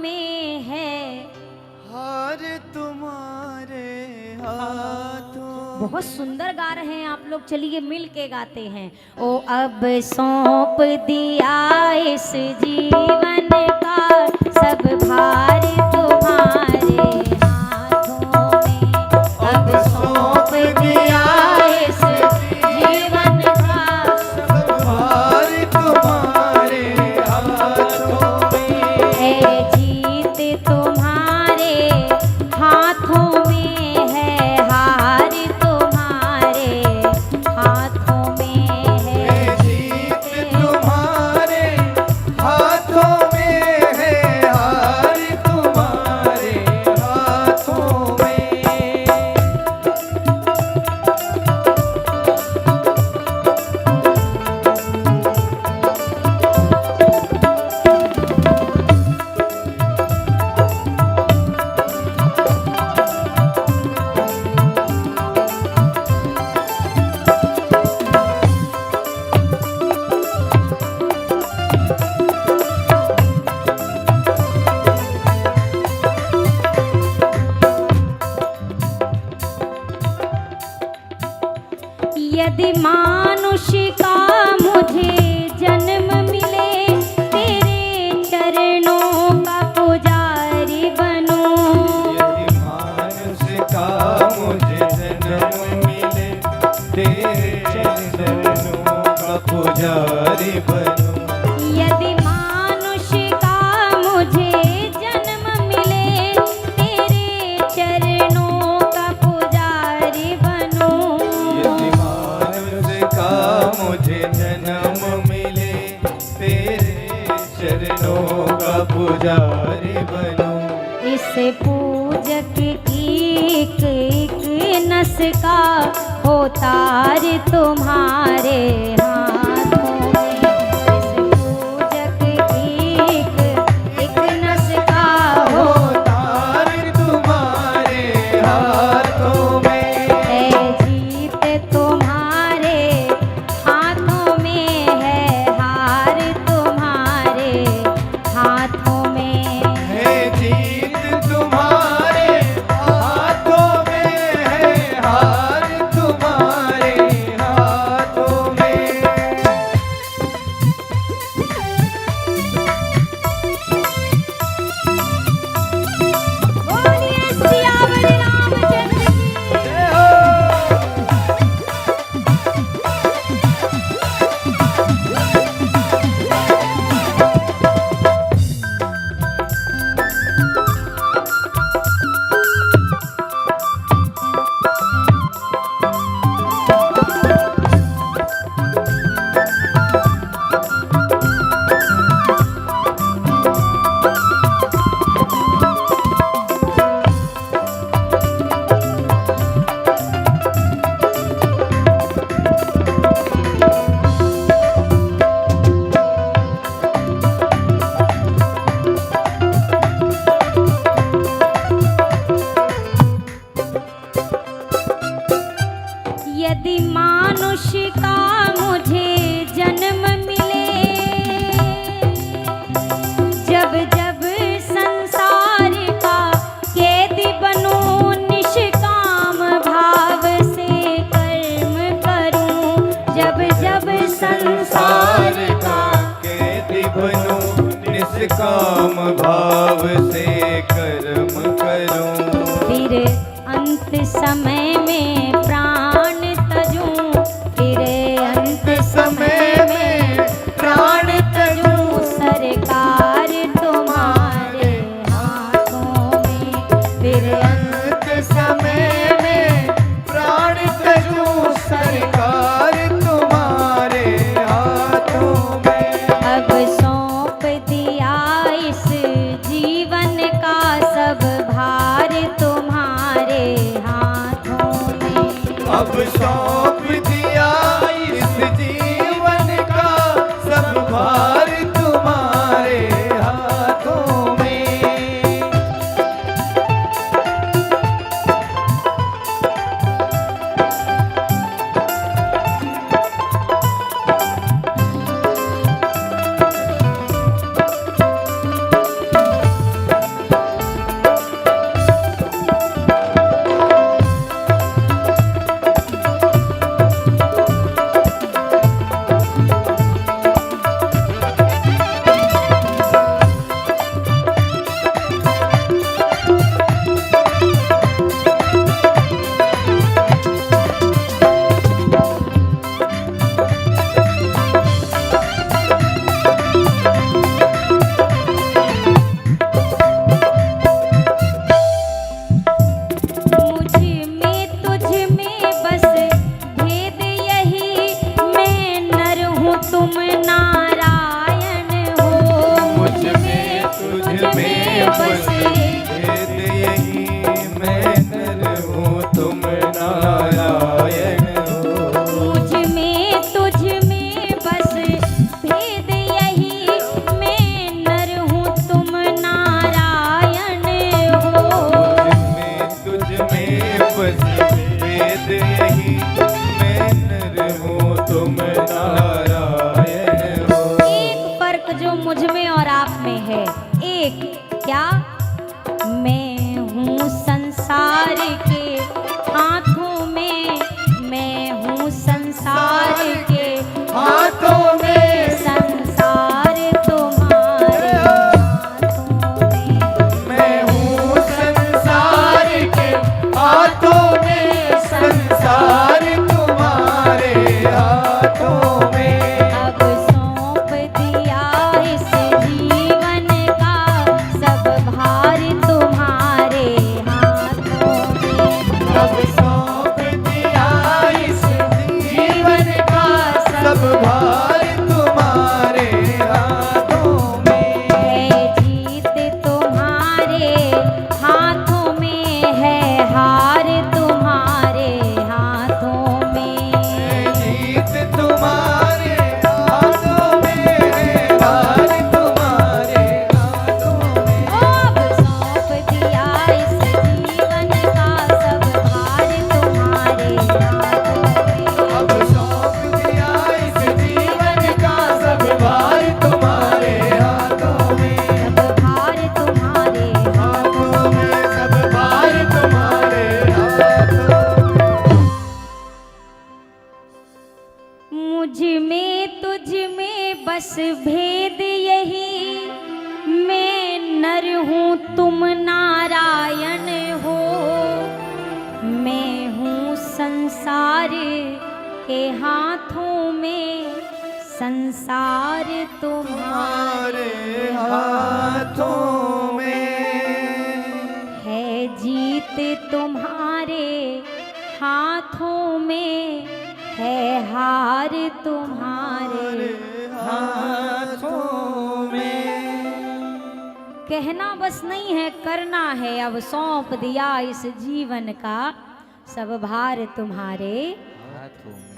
में है, हार तुम्हारे हाथों। बहुत सुंदर गा रहे हैं आप लोग, चलिए मिल के गाते हैं। ओ अब सौंप दिया इस जीवन का सब भार तुम्हारे हाथों में, अब सौंप दिया इस जीवन का सब भार तुम्हारे हाथों में। है, जीत तुम्हारे हाथों में है, हार तुम्हारे हाथों में है, जीत तुम्हारे हाथों में है, हार तुम्हारे हाथों में। यदि मानुष का मुझे जन्म मिले, तेरे चरणों का पुजारी बनूं। यदि मानुष का मुझे जन्म मिले, तेरे चरणों का पुजारी बनूं। यदि मानुष का मुझे जन्म मिले, तेरे चरणों का पुजारी बनूं। यदि मानुष का मुझे जन्म मिले, तेरे चरणों का पुजारी बनूं। इस पूजक की एक एक नस का हो तार तुम्हारे हाथों में, इस पूजक की एक एक नस का हो तार तुम्हारे हाथों में। है, जीत तुम्हारे हाथों में है, हार तुम्हारे हाथों में। है जीत तुम्हारे हाथों में है, हार तुम्हारे हाथों में। बोलिए सियावर रामचंद्र की। जय हो। यदि मानुष का मुझे जन्म मिले, जब जब संसार का कैदी बनूं, निष्काम भाव से कर्म करूं। जब जब संसार का कैदी बनूं, निष्काम भाव से कर्म करूं। फिर अंत समय में प्राण तजूं, फिर अंत समय में प्राण तजूं। सरकार तुम्हारे हाथों में, फिर अंत समय में प्राण तजूं, सरकार तुम्हारे हाथों में। अब सौंप दिया इस जीवन का सब भार तुम्हारे हाथों में। एक क्या, मैं हूँ संसार के हाथों में, मैं हूँ संसार के हाथों में, संसार तुम्हारे हाथों में। मैं हूँ संसार के हाथों में, संसार तुम्हारे हाथों में। अब सौंप दिया इस जीवन का सब भार तुम्हारे हाथों में। अब सौंप दिया इस जीवन का सब भार तुम्हारे हाथों में। है जीत तुम्हारे हाथों में, है हार तुम्हारे हाथों में। जीत तुम्हारे हाथों में है, हार तुम्हारे हाथों में। अब सौंप दिया इस जीवन का सब भार तुम्हारे हाथों में। अब सौंप दिया इस जीवन का सब भार तुम्हारे हाथों में। सब भार तुम्हारे हाथों में, सब भार तुम्हारे हाथों में। मुझ में तुझ में बस भेद यही, मैं नर हूँ तुम नारायण हो। मैं हूँ संसार के हाथों में, संसार तुम्हारे तुम्हारे हाथों में। है जीत तुम्हारे हाथों में, है हार तुम्हारे हाथों में। कहना बस नहीं है, करना है। अब सौंप दिया इस जीवन का सब भार तुम्हारे हाथों में।